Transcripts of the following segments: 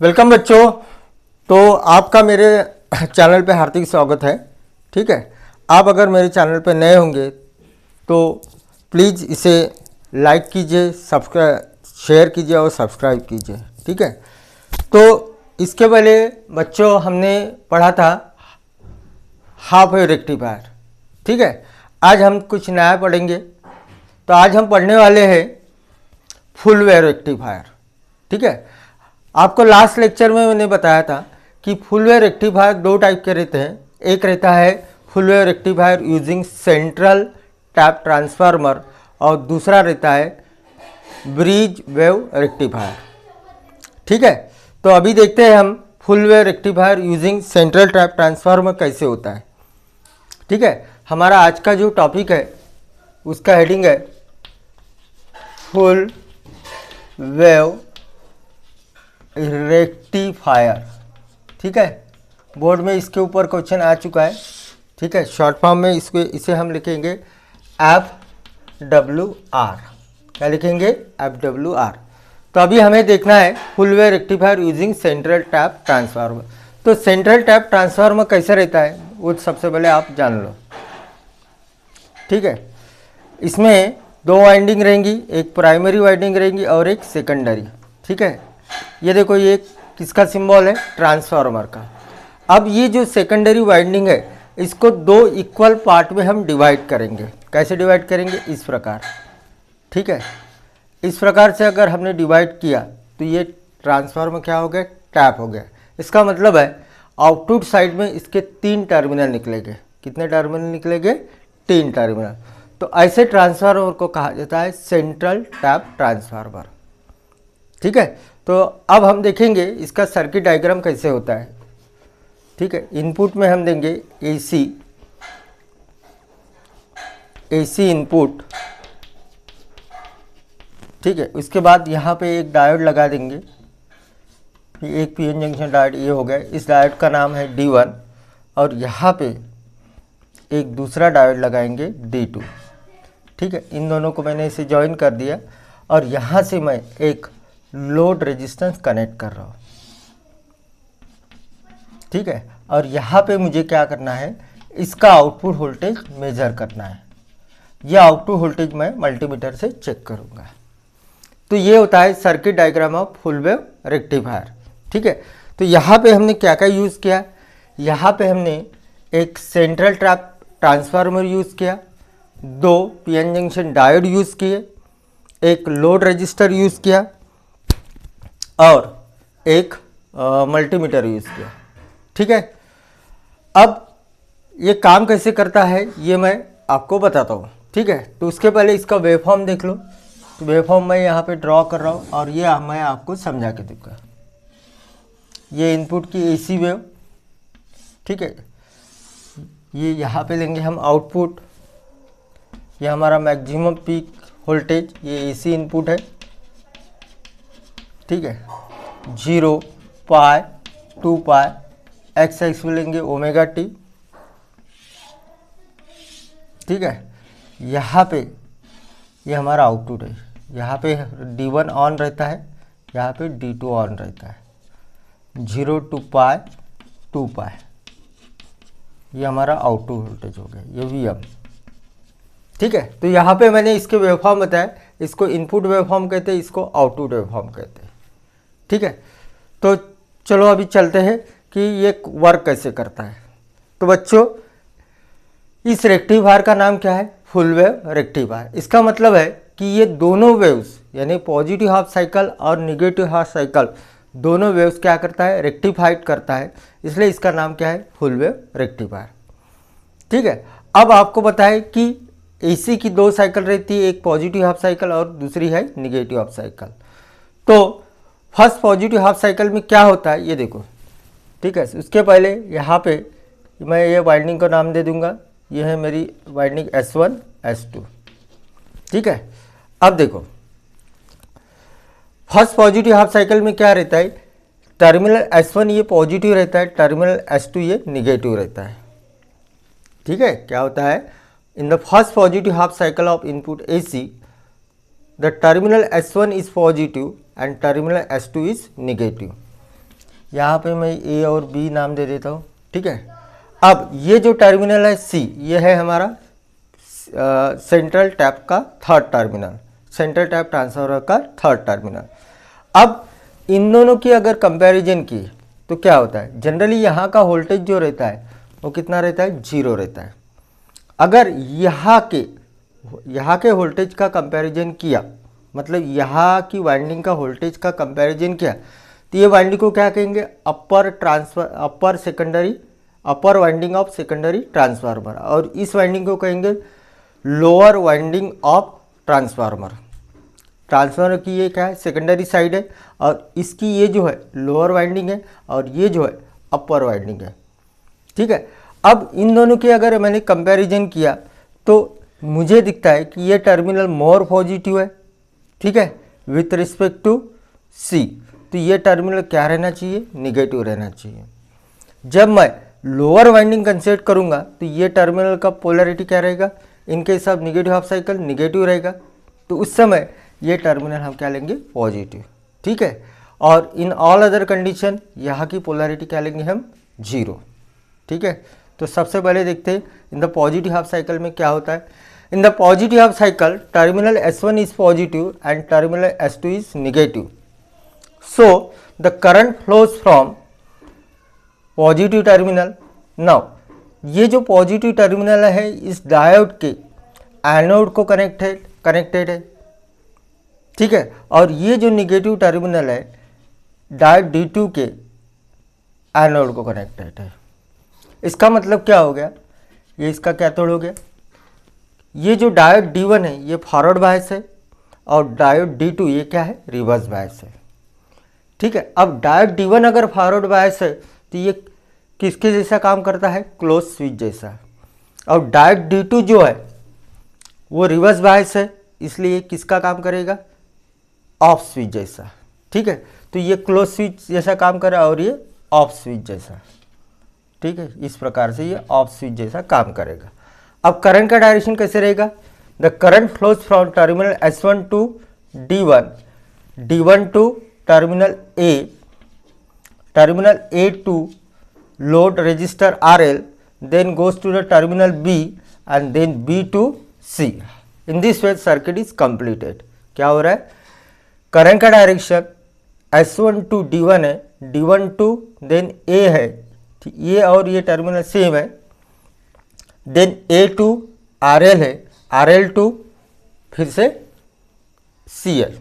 Welcome बच्चों। तो आपका मेरे चैनल पे हार्दिक स्वागत है। ठीक है, आप अगर मेरे चैनल पे नए होंगे तो प्लीज़ इसे लाइक कीजिए, सब्सक्राइब शेयर कीजिए और सब्सक्राइब कीजिए। ठीक है, तो इसके पहले बच्चों हमने पढ़ा था हाफ वेव रेक्टिफायर। ठीक है, आज हम कुछ नया पढ़ेंगे। तो आज हम पढ़ने वाले हैं फुल वेव रेक्टिफायर। ठीक है, आपको लास्ट लेक्चर में मैंने बताया था कि फुल वेव रेक्टिफायर दो टाइप के रहते हैं। एक रहता है full wave rectifier using central tap transformer और दूसरा रहता है ब्रिज वेव रेक्टिफायर। ठीक है, तो अभी देखते हैं हम full wave rectifier using central tap transformer कैसे होता है। ठीक है, हमारा आज का जो टॉपिक है उसका हेडिंग है फुल वेव रेक्टिफायर। ठीक है, बोर्ड में इसके ऊपर क्वेश्चन आ चुका है। ठीक है, शॉर्ट फॉर्म में इसे हम लिखेंगे FWR। क्या लिखेंगे? FWR। तो अभी हमें देखना है full wave rectifier using central tap transformer. तो सेंट्रल टैप ट्रांसफार्मर कैसे रहता है वो सबसे पहले आप जान लो। ठीक है, इसमें दो वाइंडिंग रहेंगी, एक प्राइमरी वाइंडिंग रहेंगी और एक सेकेंडरी। ठीक है, ये देखो, ये किसका सिंबल है? ट्रांसफार्मर का। अब ये जो सेकेंडरी वाइंडिंग है इसको दो इक्वल पार्ट में हम डिवाइड करेंगे। कैसे डिवाइड करेंगे? इस प्रकार। ठीक है, इस प्रकार से अगर हमने डिवाइड किया तो ये ट्रांसफार्मर क्या हो गया? टैप हो गया। इसका मतलब है आउटपुट साइड में इसके 3 टर्मिनल निकलेंगे। कितने टर्मिनल निकलेंगे? 3 टर्मिनल। तो ऐसे ट्रांसफार्मर को कहा जाता है सेंट्रल टैप ट्रांसफार्मर। ठीक है, तो अब हम देखेंगे इसका सर्किट डायग्राम कैसे होता है। ठीक है, इनपुट में हम देंगे एसी इनपुट। ठीक है, उसके बाद यहाँ पे एक डायोड लगा देंगे, एक पीएन जंक्शन डायोड ये हो गया। इस डायोड का नाम है D1 और यहाँ पे एक दूसरा डायोड लगाएंगे D2। ठीक है, इन दोनों को मैंने इसे ज्वाइन कर दिया और यहाँ से मैं एक लोड रेजिस्टेंस कनेक्ट कर रहा हूँ। ठीक है, और यहाँ पे मुझे क्या करना है? इसका आउटपुट वोल्टेज मेजर करना है। यह आउटपुट वोल्टेज मैं मल्टीमीटर से चेक करूँगा। तो ये होता है circuit diagram of full wave rectifier. ठीक है, तो यहाँ पे हमने क्या क्या यूज़ किया? यहाँ पे हमने एक सेंट्रल ट्रैप ट्रांसफार्मर यूज़ किया, 2 पीएन जंक्शन डायोड यूज़ किए, एक लोड रजिस्टर यूज़ किया और एक मल्टीमीटर यूज़ किया। ठीक है, अब ये काम कैसे करता है ये मैं आपको बताता हूँ। ठीक है, तो उसके पहले इसका वेवफॉर्म देख लो। तो वेवफॉर्म मैं यहाँ पे ड्रॉ कर रहा हूँ और ये मैं आपको समझा के दूँगा। ये इनपुट की एसी वेव। ठीक है, ये यहाँ पे लेंगे हम आउटपुट। ये हमारा मैक्सिमम पीक वोल्टेज, ये एसी इनपुट है। ठीक है, 0 पाई 2 पाई एक्स एक्स लेंगे ओमेगा टी। ठीक है, यहाँ पे ये हमारा आउटपुट है। यहाँ पे D1 ऑन रहता है, यहाँ पे D2 ऑन रहता है। 0 to पाई 2 पाई ये हमारा आउटपुट वोल्टेज हो गया, ये VM। ठीक है, तो यहाँ पे मैंने इसके वेवफॉर्म बताया। इसको इनपुट वेवफॉर्म कहते हैं, इसको आउटपुट वेवफॉर्म कहते हैं। ठीक है, तो चलो अभी चलते हैं कि ये वर्क कैसे करता है। तो बच्चों, इस रेक्टिफायर का नाम क्या है? Full wave rectifier. इसका मतलब है कि ये दोनों वेव्स यानी पॉजिटिव हाफ साइकिल और नेगेटिव हाफ साइकिल दोनों वेव्स क्या करता है? रेक्टिफाइड करता है। इसलिए इसका नाम क्या है? Full wave rectifier. ठीक है, अब आपको बताएं कि एसी की 2 साइकिल रहती है, एक पॉजिटिव हाफ साइकिल और दूसरी है निगेटिव हाफ साइकिल। तो फर्स्ट पॉजिटिव हाफ साइकिल में क्या होता है ये देखो। ठीक है, उसके पहले यहाँ पे मैं ये वाइंडिंग का नाम दे दूंगा। ये है मेरी वाइंडिंग S1 S2। ठीक है, अब देखो फर्स्ट पॉजिटिव हाफ साइकिल में क्या रहता है? टर्मिनल S1 ये पॉजिटिव रहता है, टर्मिनल S2 ये निगेटिव रहता है। ठीक है, क्या होता है? In the first positive half cycle of input AC the terminal S1 is positive and terminal S2 is negative. यहाँ पे मैं ए और बी नाम दे देता हूँ, ठीक है। अब ये जो टर्मिनल है सी, ये है हमारा सेंट्रल टैप का third terminal, central tap transformer का थर्ड टर्मिनल। अब इन दोनों की अगर कंपैरिजन की तो क्या होता है, जनरली यहाँ का वोल्टेज जो रहता है वो कितना रहता है, 0 रहता है। अगर यहाँ के वोल्टेज का कंपैरिजन किया, मतलब यहाँ की वाइंडिंग का वोल्टेज का कंपैरिजन किया, तो ये वाइंडिंग को क्या कहेंगे, अपर वाइंडिंग ऑफ सेकेंडरी ट्रांसफार्मर, और इस वाइंडिंग को कहेंगे lower winding of transformer. Transformer की ये क्या है, सेकेंडरी साइड है, और इसकी ये जो है लोअर वाइंडिंग है, और ये जो है अपर वाइंडिंग है, ठीक है। अब इन दोनों की अगर मैंने कंपैरिजन किया तो मुझे दिखता है कि ये टर्मिनल मोर पॉजिटिव है, ठीक है, विथ रिस्पेक्ट टू सी। तो ये टर्मिनल क्या रहना चाहिए, निगेटिव रहना चाहिए। जब मैं लोअर वाइंडिंग कंसीडर करूंगा तो ये टर्मिनल का पोलैरिटी क्या रहेगा, इनके हिसाब नेगेटिव हाफ साइकिल निगेटिव रहेगा, तो उस समय ये टर्मिनल हम क्या लेंगे, पॉजिटिव, ठीक है। और इन ऑल अदर कंडीशन यहाँ की पोलैरिटी क्या लेंगे हम, 0, ठीक है। तो सबसे पहले देखते हैं in the positive half cycle में क्या होता है। In the positive half cycle terminal S1 is positive and terminal S2 is negative. So the current flows from positive terminal. Now ये जो पॉजिटिव टर्मिनल है इस डायोड के एनोड को कनेक्टेड है, ठीक है। और ये जो नेगेटिव टर्मिनल है डायोड D2 के एनोड को कनेक्टेड है। इसका मतलब क्या हो गया, ये इसका कैथोड हो गया। ये जो डायोड D1 है ये फॉरवर्ड बायस है, और डायोड D2 ये क्या है, रिवर्स बायस है, ठीक है। अब डायोड D1 अगर फॉरवर्ड बायस है तो ये किसके जैसा काम करता है, क्लोज स्विच जैसा। और डायोड D2 जो है वो रिवर्स बायस है, इसलिए किसका काम करेगा, ऑफ स्विच जैसा, ठीक है। तो ये क्लोज स्विच जैसा काम कर रहा है और ये ऑफ स्विच जैसा, ठीक है। इस प्रकार से ये ऑफ स्विच जैसा काम करेगा। अब करंट का डायरेक्शन कैसे रहेगा, the current flows from terminal S1 to D1, D1 to terminal A to load resistor RL, then goes to the terminal B and then B to C. In this way circuit is completed. क्या हो रहा है, current का direction S1 to D1 है, D1 to then A है, ये और ये टर्मिनल सेम है, देन A टू RL है, RL टू फिर से CL।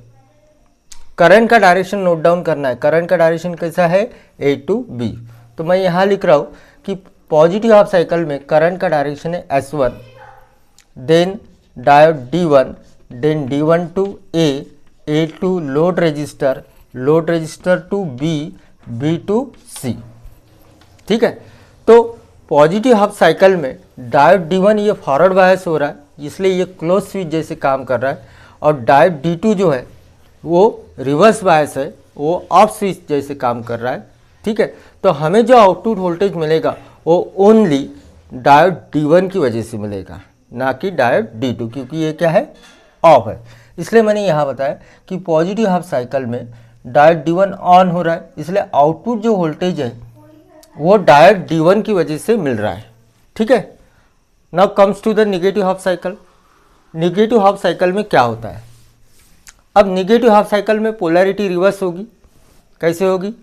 करंट का डायरेक्शन नोट डाउन करना है, करंट का डायरेक्शन कैसा है, A टू B। तो मैं यहाँ लिख रहा हूँ कि पॉजिटिव हाफ साइकिल में करंट का डायरेक्शन है S1, then diode D1, then D1 to A to load register to B to C, ठीक है। तो पॉजिटिव हाफ साइकिल में डायोड D1 ये फॉरवर्ड बायस हो रहा है, इसलिए ये क्लोज स्विच जैसे काम कर रहा है, और डायोड D2 जो है वो रिवर्स बायस है, वो ऑफ स्विच जैसे काम कर रहा है, ठीक है। तो हमें जो आउटपुट वोल्टेज मिलेगा वो ओनली डायोड D1 की वजह से मिलेगा, ना कि डायोड D2, क्योंकि ये क्या है, ऑफ है। इसलिए मैंने यहाँ बताया कि पॉजिटिव हाफ साइकिल में डायोड D1 ऑन हो रहा है, इसलिए आउटपुट जो वोल्टेज है वो डायोड D1 की वजह से मिल रहा है, ठीक है। Now comes to the negative half cycle. Negative half cycle में क्या होता है, अब नेगेटिव हाफ साइकिल में पोलैरिटी रिवर्स होगी। कैसे होगी,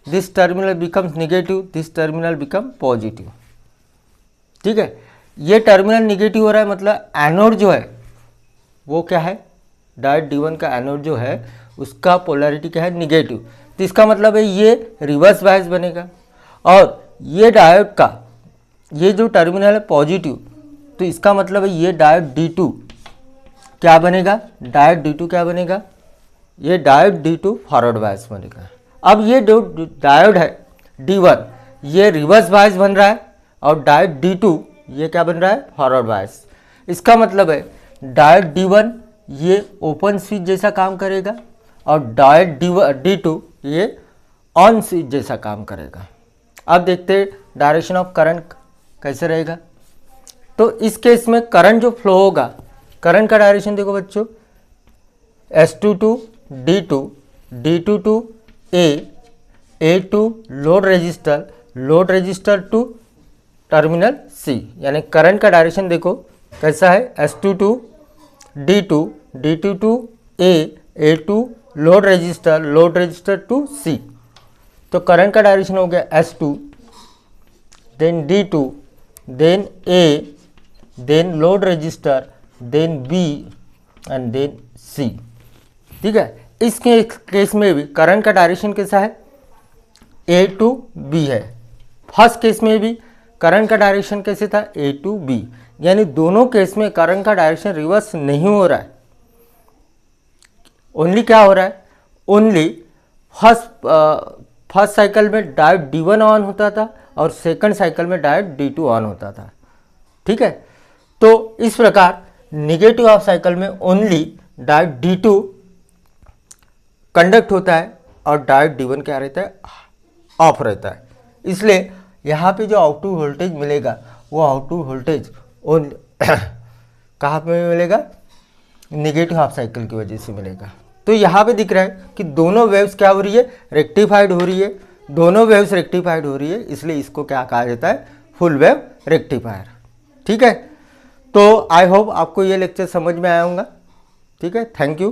this terminal becomes negative, this terminal become positive, ठीक है। ये टर्मिनल नेगेटिव हो रहा है, मतलब एनोड जो है वो क्या है, डायोड D1 का एनोड जो है उसका पोलैरिटी क्या है, नेगेटिव। तो इसका मतलब है ये रिवर्स बायस बनेगा, और ये डायोड का ये जो टर्मिनल है पॉजिटिव, तो इसका मतलब है ये डायोड D2 क्या बनेगा, डायोड D2 क्या बनेगा, ये डायोड D2 फॉरवर्ड बायस बनेगा। अब ये जो डायोड है D1 ये रिवर्स बायस बन रहा है, और डायोड D2 ये क्या बन रहा है, फॉरवर्ड बायस। इसका मतलब है डायोड D1 ये ओपन स्विच जैसा काम करेगा, और डायोड D2 ये ऑन स्विच जैसा काम करेगा। अब देखते हैं डायरेक्शन ऑफ करंट कैसे रहेगा। तो इस केस में करंट जो फ्लो होगा, करंट का डायरेक्शन देखो बच्चों, S2 to D2, D2 to A, A to load register to terminal C, यानी करंट का डायरेक्शन देखो कैसा है, S2 to D2, D2 to A to load register to C. तो करंट का डायरेक्शन हो गया S2, then D2, then A, then load register, then B and then C. ठीक है, इस केस में भी करंट का डायरेक्शन कैसा है, ए टू बी है। फर्स्ट केस में भी करंट का डायरेक्शन कैसे था, ए टू बी, यानी दोनों केस में करंट का डायरेक्शन रिवर्स नहीं हो रहा है। ओनली क्या हो रहा है, ओनली फर्स्ट साइकिल में डायोड D1 ऑन होता था और सेकंड साइकिल में डायोड D2 ऑन होता था। ठीक है, तो इस प्रकार नेगेटिव हाफ साइकिल में ओनली डायोड D2 कंडक्ट होता है और डायोड D1 क्या रहता है, ऑफ रहता है। इसलिए यहाँ पे जो आउटपुट वोल्टेज मिलेगा वो आउटपुट वोल्टेज कहाँ पे मिलेगा, नेगेटिव हाफ साइकिल की वजह से मिलेगा। तो यहाँ पे दिख रहा है कि दोनों वेव्स क्या हो रही है, रेक्टिफाइड हो रही है, दोनों वेव्स रेक्टिफाइड हो रही है, इसलिए इसको क्या कहा जाता है, फुल वेव रेक्टिफायर। ठीक है, तो आई होप आपको ये लेक्चर समझ में आया होगा। ठीक है, थैंक यू।